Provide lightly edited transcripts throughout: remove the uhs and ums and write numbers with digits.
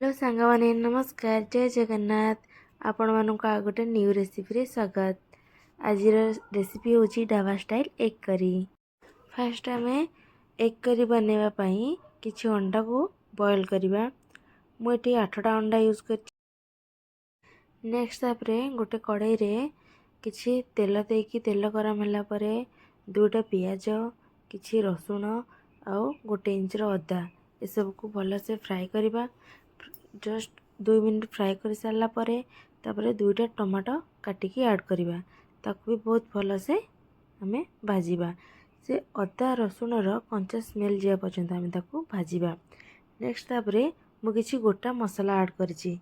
Hello सांगवाने नमस्कार जय जगन्नाथ आपण मानक आ गोटे न्यू रेसिपी स्वागत। आज रेसिपी होची dhaba style egg curry. Fast आम एग करी बनैबा पई किछि अंडा को बॉयल करबा। मु एठी 8टा अंडा यूज कर। नेक्स्ट तापरे गोटे कढ़ाई रे किछि तेल देकी तेल गरम होला परे दुटा पियाज किछि रसुण आ गोटे इंच अदा ए सब को भल से फ्राई करबा। जस्ट 2 मिनट फ्राई कर सारा पर तापर 2टा टमाटो काटिकी ऐड करवा। ताकू भी बहुत भल से आम भाजवा। से अदा रसुण कंचा स्मेल जा पर्यंत आम ताकू भाजवा। नेक्स्ट तापर मु किछि गोटा मसला ऐड करछि।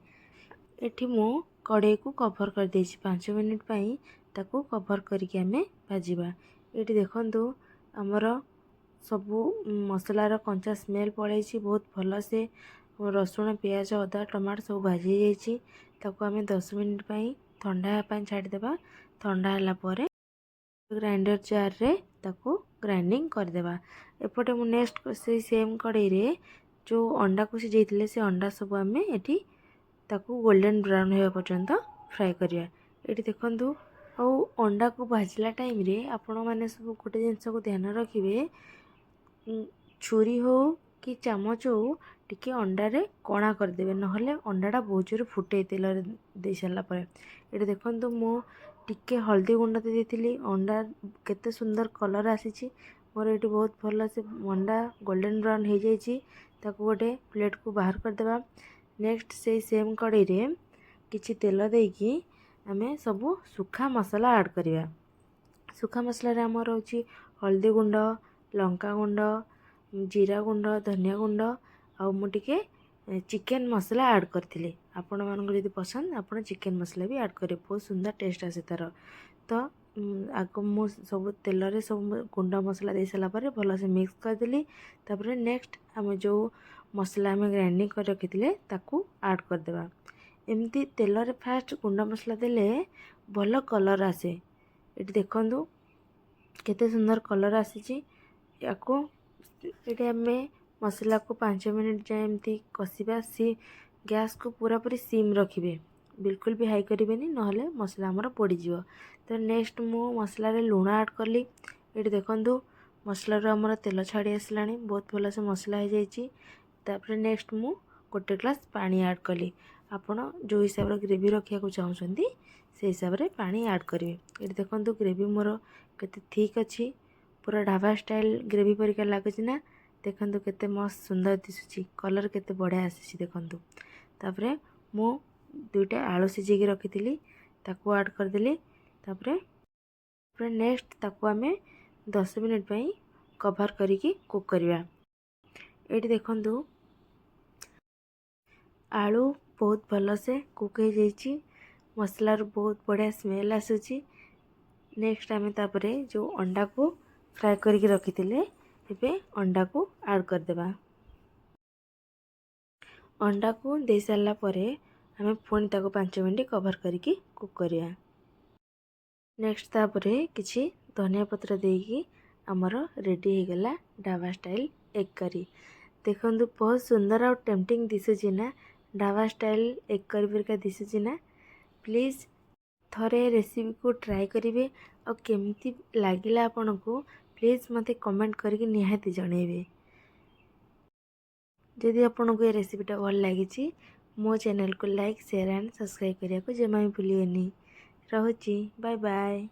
मु कढ़ाई को कवर कर देछि 5 मिनट पई ताकू कवर करके आम भाजवा। ये देखंतु आमर सबू मसलार कंचा स्मेल पड़े बहुत भल से रसुण पियाज अदा टमाटो सब भाजी जाइए। ताकू आम 10 मिनट पई ठंडा छाड़देबा। ठंडा होला परे ग्राइंडर जार रे ताकू ग्राइंडिंग करदेबा। एपटे मु नेक्स्ट से सेम कढ़ाई रे जो अंडा को सिझाइथिले से अंडा सब आम एठी ताकू गोल्डन ब्राउन होगा पर्यंत फ्राई करिया। एठी देखंतु आ अंडा को भाजला टाइम रे आपण माने सब गोटे जिनस को ध्यान रखिए छुरी हो कि चामच हो टिके अंडा रे कणा करदेवे नहले अंडाटा बहुत जोर फुटे तेल दे सारा पर। ये देखंतु मु टिके हल्दी गुंड देती अंडा केते सुंदर कलर आसी मोर ये बहुत भल से अंडा गोल्डन ब्राउन हो जाइए। ताकू गोटे प्लेट को बाहर करदेबा। नेक्स्ट से सेम कढ़ाई रे किछि तेल देकी आम सबू सुखा मसला ऐड करवा। सुखा मसला रे आम रोची हल्दी गुंड लंका गुंड जीरा गुंड धनिया गुंड आ मुझे चिकेन मसला ऐड करथिले। आपण मानको जदि पसंद आपण चिकेन मसला भी ऐड करे बहुत सुंदर टेस्ट आसे तार। तो आग मु सब तेल रे सब गुंड मसला दे सारा पर भल से मिक्स करदेली। तापर नेक्स्ट आम जो मसला आम ग्राइंडिंग कर रखिथिले ताकू ऐड करदेबा। एमती तेल रे फास्ट गुंड मसला देले भल कलर आसे। ये देखंतु केते सुंदर कलर आसी। याको ये आम मसला को 5 मिनट जाए एमती कषा। सी गैस को पूरा पूरी सिम रखिए बिल्कुल भी हाई करेंगे नहले मसला आमर पोड़ीज। तो नेक्स्ट मु मसला रे लुण ऐड कली। ये देखंतु मसला आमर तेल छाड़ी आसला बहुत भल से मसला हो जाइए। नेक्स्ट मु गोटे ग्लास पानी ऐड कली। आपण जो हिसाब रे ग्रेवी रखा चाहते से हिसाब रे पानी ऐड करेंगे। ये देखंतु ग्रेवी मोर केते थिक अच्छी पूरा ढाबा स्टाइल ग्रेवी परिका लगुच ना। देखंतु केते मस्त सुंदर दिसुची कलर केते बढ़िया आसी। देखंतु तापरे मु 2टा आलू सिझेकी रखी ताकू ऐड करदेली। तापरे नेक्स्ट ताकू आम 10 मिनट पई कवर करिकी कुक करवा। ये देखंतु आलू बहुत भल से कुक हो जाइए। मसलार बहुत बढ़िया स्मेल आसूची। नेक्स्ट आम तापरे जो अंडा को फ्राई करके रखी एबे अंडा को ऐड करदेबा। अंडा को दे सारा पर आम पुणी ताको 5 मिनट कवर करके कुक करिया। नेक्स्ट तापरे किछि धनिया पत्र देकी आमर रेडी हो गला ढाबा स्टाइल एग करी। देखंतु बहुत सुंदर और टेम्पटिंग दिसुची ना। ढाबा स्टाइल एग करी परिका दिसुची ना। प्लीज़ थरे रेसिपी को ट्राई करेंगे और केमती लगिला आपन को प्लीज़ मते कमेंट करके निहाती जनइबे। जदि आपन को ये रेसिपीटा भल लगी मो चैनल को लाइक शेयर एंड सब्सक्राइब करने को जमा भी भूलिएनि। रहुची बाय बाय।